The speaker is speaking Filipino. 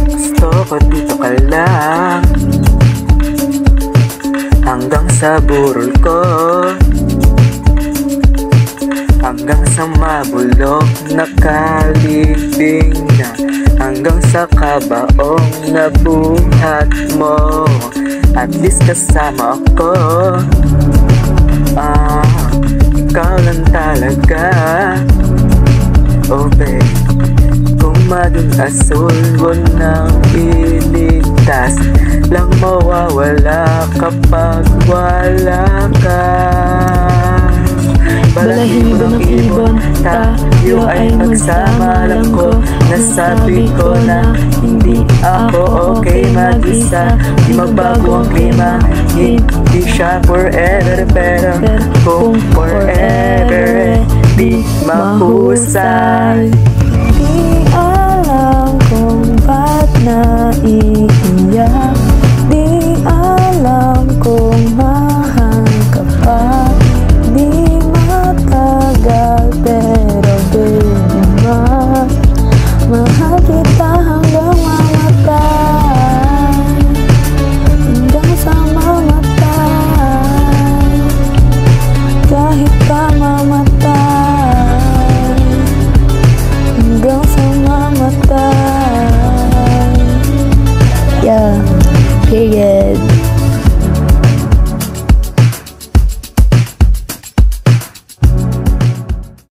Gusto ko dito ka lang, hanggang sa burol ko, hanggang sa mabulok na kalibing na, hanggang sa kabaong na buhat mo. At least kasama ako, ikaw lang talaga. Oh babe, kung maging asul mo nang iligtas, lang mawawala kapag wala ka. Balahibo ng ibon, tayo ay magsama. Alam ko, nasabi ko na hindi ako okay mag-isa. Di magbago ang klima, hindi siya forever. Pero kung forever, di mahusay.